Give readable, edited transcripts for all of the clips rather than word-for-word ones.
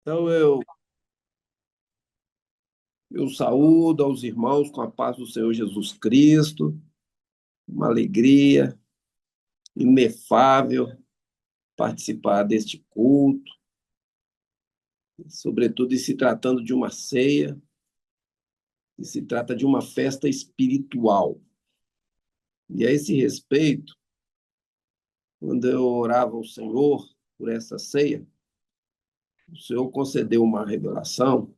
Então eu saúdo aos irmãos com a paz do Senhor Jesus Cristo, uma alegria inefável participar deste culto, sobretudo em se tratando de uma ceia, e se trata de uma festa espiritual. E a esse respeito, quando eu orava ao Senhor por essa ceia, o Senhor concedeu uma revelação,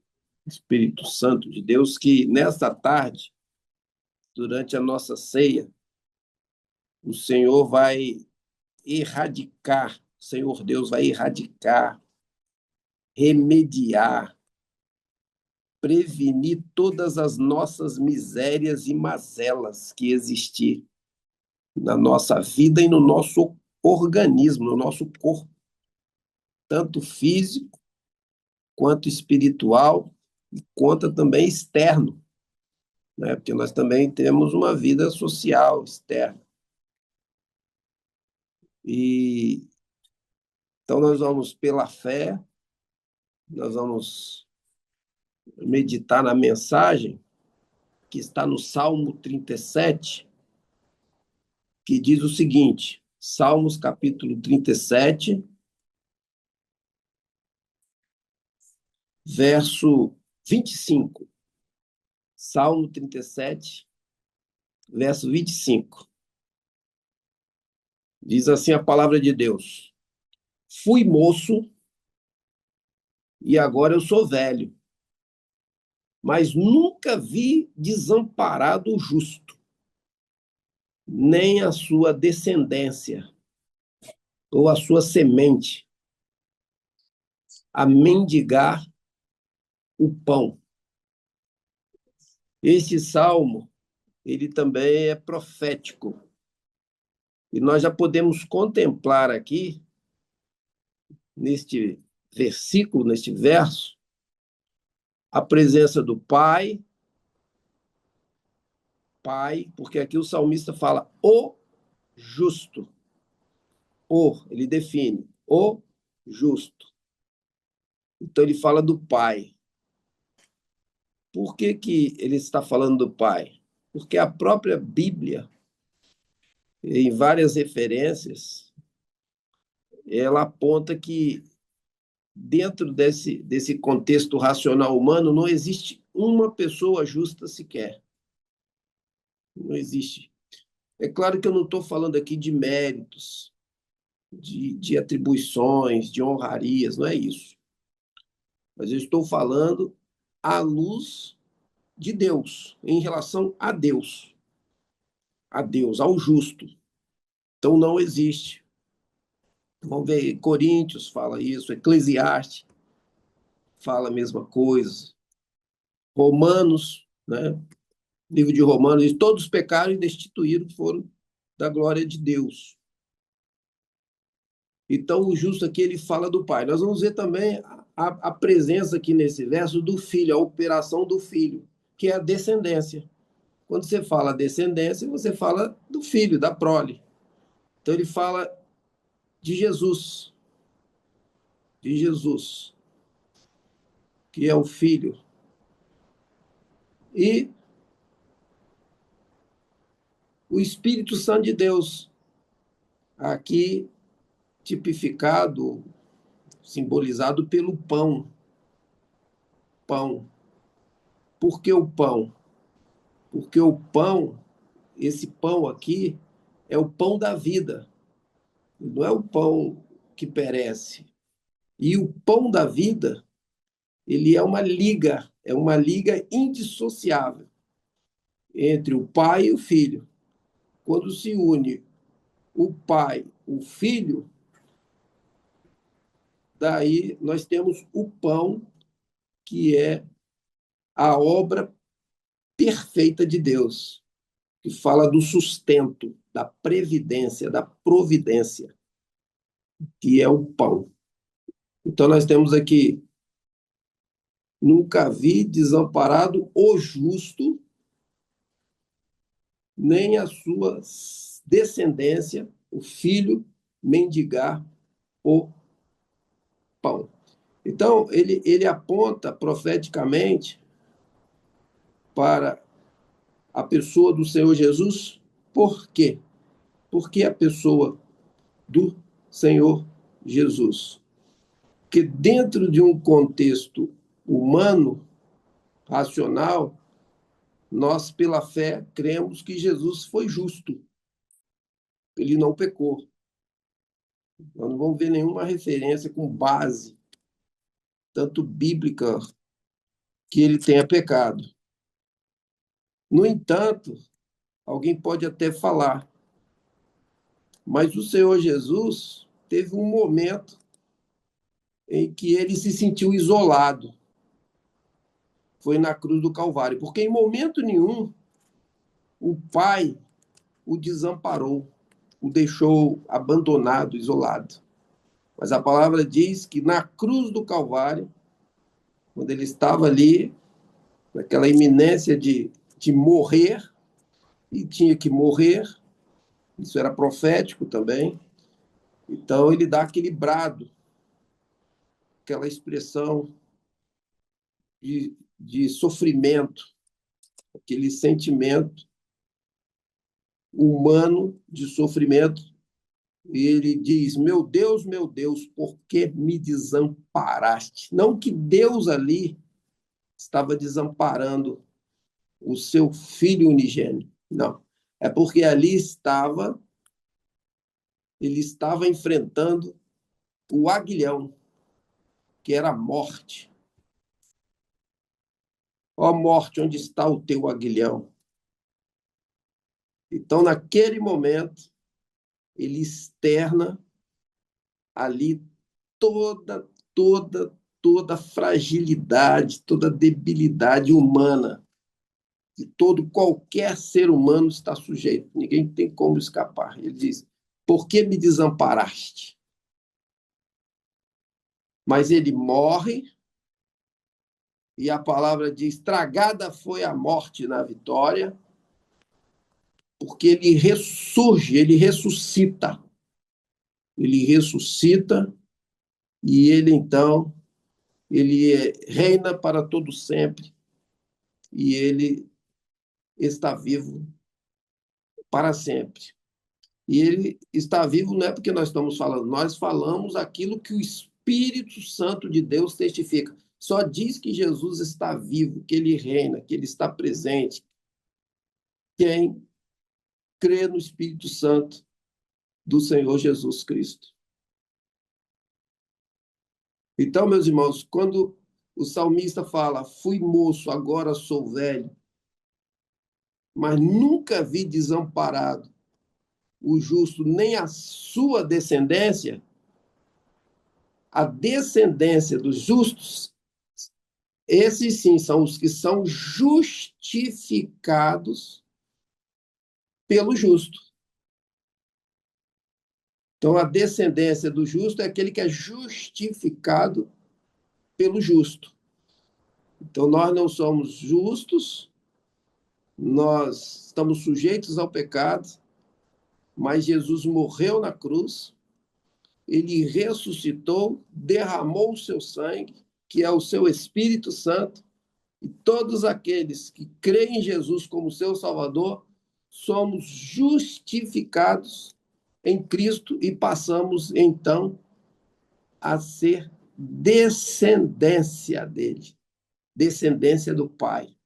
Espírito Santo de Deus, que nesta tarde, durante a nossa ceia, o Senhor vai erradicar, o Senhor Deus vai erradicar, remediar, prevenir todas as nossas misérias e mazelas que existir na nossa vida e no nosso organismo, no nosso corpo, tanto físico quanto espiritual, e quanto também externo, né? Porque nós também temos uma vida social externa. E então nós vamos pela fé, nós vamos meditar na mensagem que está no Salmo 37, que diz o seguinte: Salmos capítulo 37, verso 25. Salmo 37, verso 25. Diz assim a palavra de Deus: Fui moço e agora eu sou velho, mas nunca vi desamparado o justo, nem a sua descendência ou a sua semente a mendigar o pão. Este salmo, ele também é profético. E nós já podemos contemplar aqui, neste versículo, neste verso, a presença do Pai, porque aqui o salmista fala o justo. Ele define o justo. Então ele fala do Pai. Por que ele está falando do Pai? Porque a própria Bíblia, em várias referências, ela aponta que dentro desse contexto racional humano não existe uma pessoa justa sequer. Não existe. É claro que eu não estou falando aqui de méritos, de atribuições, de honrarias, não é isso. Mas eu estou falando à luz de Deus, em relação a Deus, ao justo. Então não existe. Vamos ver, Coríntios fala isso, Eclesiastes fala a mesma coisa, Romanos, né? Livro de Romanos, todos pecaram e destituíram foram da glória de Deus. Então, o justo aqui, ele fala do Pai. Nós vamos ver também a presença aqui nesse verso do Filho, a operação do Filho, que é a descendência. Quando você fala descendência, você fala do Filho, da prole. Então, ele fala de Jesus, que é o Filho. E o Espírito Santo de Deus, aqui tipificado, simbolizado pelo pão. Pão. Por que o pão? Porque o pão, esse pão aqui, é o pão da vida, não é o pão que perece. E o pão da vida, ele é uma liga indissociável entre o pai e o filho. Quando se une o pai, o filho, daí nós temos o pão, que é a obra perfeita de Deus, que fala do sustento, da previdência, da providência, que é o pão. Então, nós temos aqui: nunca vi desamparado o justo, nem a sua descendência, o filho, mendigar o pão. Então, ele aponta profeticamente para a pessoa do Senhor Jesus. Por quê? Porque a pessoa do Senhor Jesus. Porque dentro de um contexto humano, racional, nós, pela fé, cremos que Jesus foi justo. Ele não pecou. Nós não vamos ver nenhuma referência com base, tanto bíblica, que ele tenha pecado. No entanto, alguém pode até falar, mas o Senhor Jesus teve um momento em que ele se sentiu isolado. Foi na cruz do Calvário, porque em momento nenhum o Pai o desamparou, o deixou abandonado, isolado. Mas a palavra diz que na cruz do Calvário, quando ele estava ali, naquela iminência de morrer, e tinha que morrer, isso era profético também, então ele dá aquele brado, aquela expressão de sofrimento, aquele sentimento humano de sofrimento. E ele diz: meu Deus, por que me desamparaste? Não que Deus ali estava desamparando o seu filho unigênito, não. É porque ali ele estava enfrentando o aguilhão, que era a morte. Ó morte, onde está o teu aguilhão? Então, naquele momento, ele externa ali toda, toda fragilidade, toda debilidade humana, que todo qualquer ser humano está sujeito. Ninguém tem como escapar. Ele diz: por que me desamparaste? Mas ele morre, e a palavra diz: tragada foi a morte na vitória, porque ele ressurge, ele ressuscita. Ele ressuscita e ele então ele reina para todo sempre e ele está vivo para sempre. E ele está vivo não é porque nós estamos falando, nós falamos aquilo que o Espírito Santo de Deus testifica. Só diz que Jesus está vivo, que ele reina, que ele está presente. Quem crê no Espírito Santo do Senhor Jesus Cristo. Então, meus irmãos, quando o salmista fala: fui moço, agora sou velho, mas nunca vi desamparado o justo, nem a sua descendência, a descendência dos justos, esses sim são os que são justificados pelo justo. Então, a descendência do justo é aquele que é justificado pelo justo. Então, nós não somos justos, nós estamos sujeitos ao pecado, mas Jesus morreu na cruz, ele ressuscitou, derramou o seu sangue, que é o seu Espírito Santo, e todos aqueles que creem em Jesus como seu Salvador, somos justificados em Cristo e passamos, então, a ser descendência dele, descendência do Pai.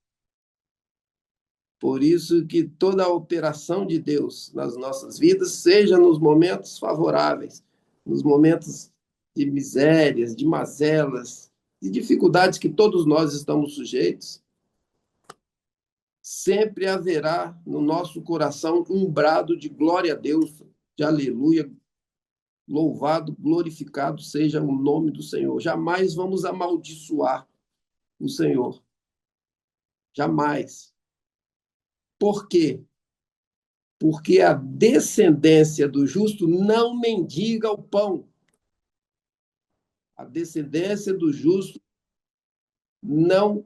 Por isso que toda a operação de Deus nas nossas vidas, seja nos momentos favoráveis, nos momentos de misérias, de mazelas, de dificuldades que todos nós estamos sujeitos, sempre haverá no nosso coração um brado de glória a Deus, de aleluia, louvado, glorificado seja o nome do Senhor. Jamais vamos amaldiçoar o Senhor. Jamais. Por quê? Porque a descendência do justo não mendiga o pão. A descendência do justo não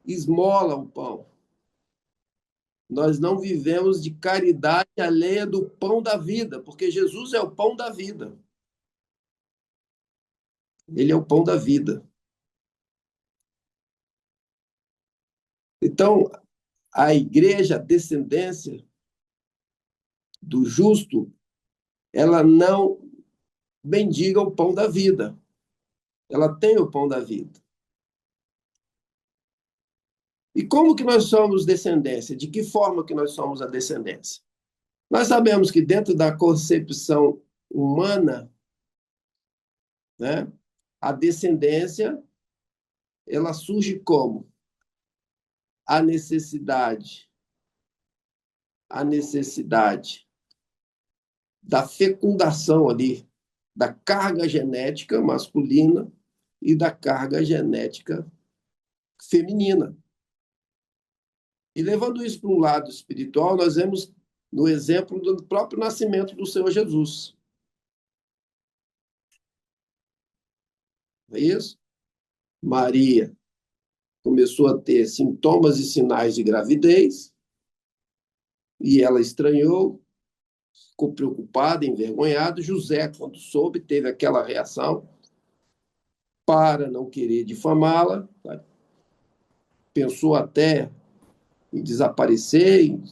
esmola o pão. Nós não vivemos de caridade alheia do pão da vida, porque Jesus é o pão da vida. Ele é o pão da vida. Então, a igreja, a descendência do justo, ela não mendiga o pão da vida. Ela tem o pão da vida. E como que nós somos descendência? De que forma que nós somos a descendência? Nós sabemos que dentro da concepção humana, né, a descendência, ela surge como? A necessidade. A necessidade da fecundação ali, da carga genética masculina e da carga genética feminina. E levando isso para um lado espiritual, nós vemos no exemplo do próprio nascimento do Senhor Jesus. Não é isso? Maria começou a ter sintomas e sinais de gravidez, e ela estranhou, ficou preocupada, envergonhada. José, quando soube, teve aquela reação para não querer difamá-la, pensou até em desaparecer, em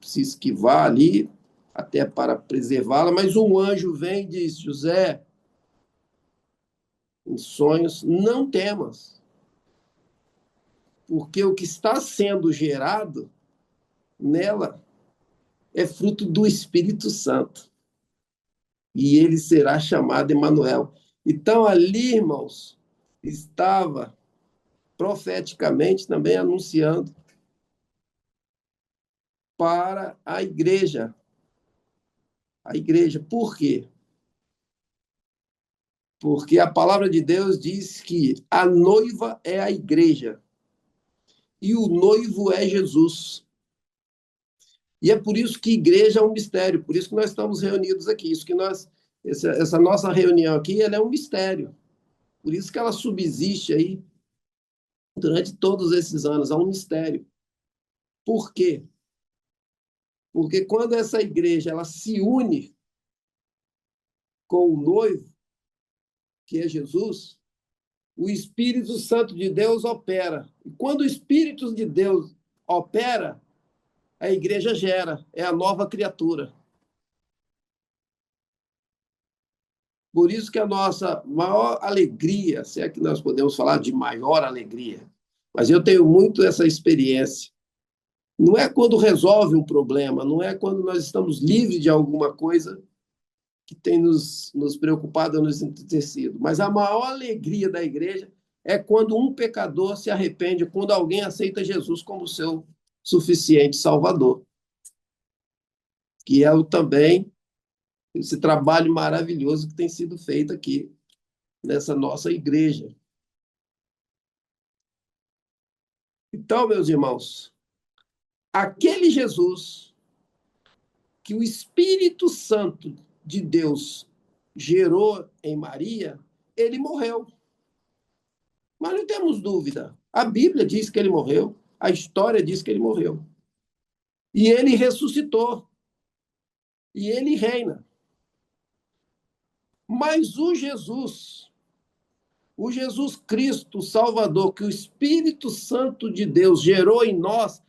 se esquivar ali, até para preservá-la, mas um anjo vem e diz: José, em sonhos, não temas, porque o que está sendo gerado nela é fruto do Espírito Santo, e ele será chamado Emanuel. Então, ali, irmãos, estava profeticamente também anunciando para a igreja. A igreja. Por quê? Porque a palavra de Deus diz que a noiva é a igreja e o noivo é Jesus. E é por isso que igreja é um mistério, por isso que nós estamos reunidos aqui, isso que nós, essa nossa reunião aqui, ela é um mistério. Por isso que ela subsiste aí durante todos esses anos, é um mistério. Por quê? Porque quando essa igreja ela se une com o noivo, que é Jesus, o Espírito Santo de Deus opera. E quando o Espírito de Deus opera, a igreja gera, é a nova criatura. Por isso que a nossa maior alegria, se é que nós podemos falar de maior alegria, mas eu tenho muito essa experiência. Não é quando resolve um problema, não é quando nós estamos livres de alguma coisa que tem nos preocupado, nos entristecido, mas a maior alegria da igreja é quando um pecador se arrepende, quando alguém aceita Jesus como seu suficiente Salvador, que é o também esse trabalho maravilhoso que tem sido feito aqui nessa nossa igreja. Então, meus irmãos, aquele Jesus que o Espírito Santo de Deus gerou em Maria, ele morreu. Mas não temos dúvida. A Bíblia diz que ele morreu, a história diz que ele morreu. E ele ressuscitou. E ele reina. Mas o Jesus Cristo, o Salvador, que o Espírito Santo de Deus gerou em nós,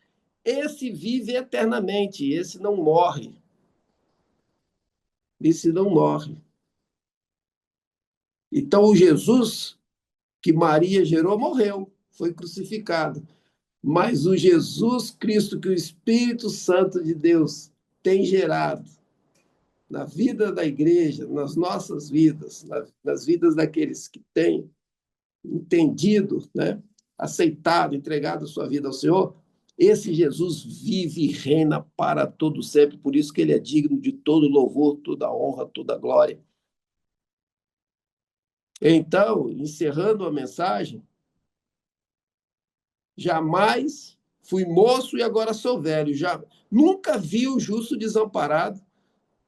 esse vive eternamente, esse não morre. Esse não morre. Então, o Jesus que Maria gerou morreu, foi crucificado. Mas o Jesus Cristo que o Espírito Santo de Deus tem gerado na vida da igreja, nas nossas vidas, nas vidas daqueles que têm entendido, né, aceitado, entregado a sua vida ao Senhor, esse Jesus vive e reina para todo sempre, por isso que ele é digno de todo louvor, toda honra, toda glória. Então, encerrando a mensagem, jamais fui moço e agora sou velho, já nunca vi o justo desamparado,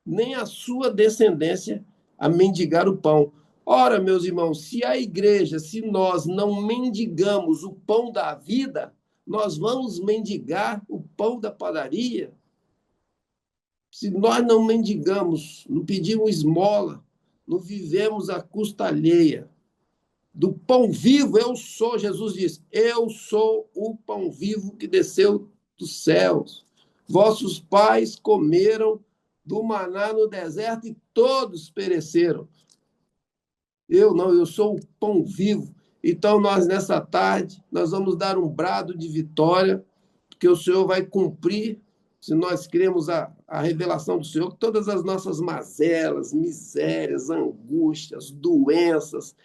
nem a sua descendência a mendigar o pão. Ora, meus irmãos, se a igreja, se nós não mendigamos o pão da vida, nós vamos mendigar o pão da padaria. Se nós não mendigamos, não pedimos esmola, não vivemos à custa alheia do pão vivo, eu sou, Jesus diz, eu sou o pão vivo que desceu dos céus. Vossos pais comeram do maná no deserto e todos pereceram. Eu não, eu sou o pão vivo. Então, nós, nessa tarde, nós vamos dar um brado de vitória, porque o Senhor vai cumprir, se nós cremos a revelação do Senhor, que todas as nossas mazelas, misérias, angústias, doenças,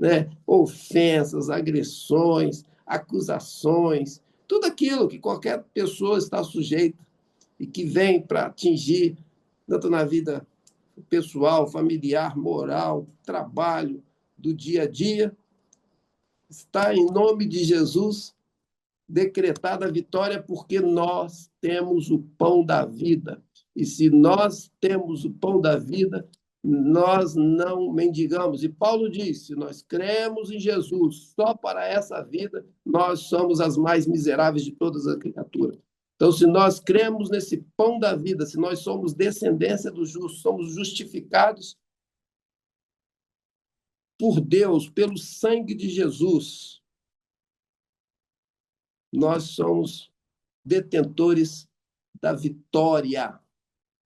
né, ofensas, agressões, acusações, tudo aquilo que qualquer pessoa está sujeita e que vem para atingir, tanto na vida pessoal, familiar, moral, trabalho, do dia a dia, está em nome de Jesus decretada a vitória, porque nós temos o pão da vida. E se nós temos o pão da vida, nós não mendigamos. E Paulo diz: se nós cremos em Jesus só para essa vida, nós somos as mais miseráveis de todas as criaturas. Então, se nós cremos nesse pão da vida, se nós somos descendência do justo, somos justificados por Deus, pelo sangue de Jesus, nós somos detentores da vitória,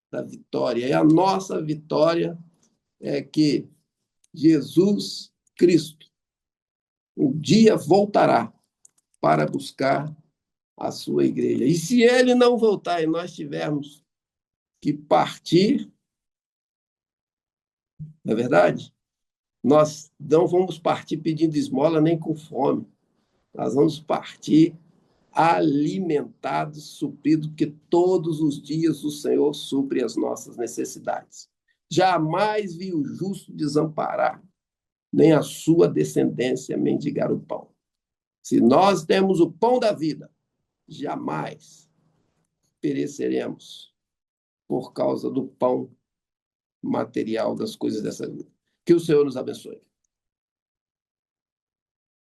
da vitória. E a nossa vitória é que Jesus Cristo um dia voltará para buscar a sua igreja. E se ele não voltar e nós tivermos que partir, não é verdade? Nós não vamos partir pedindo esmola nem com fome. Nós vamos partir alimentados, supridos, porque todos os dias o Senhor supre as nossas necessidades. Jamais vi o justo desamparar, nem a sua descendência mendigar o pão. Se nós temos o pão da vida, jamais pereceremos por causa do pão material das coisas dessa vida. Que o Senhor nos abençoe.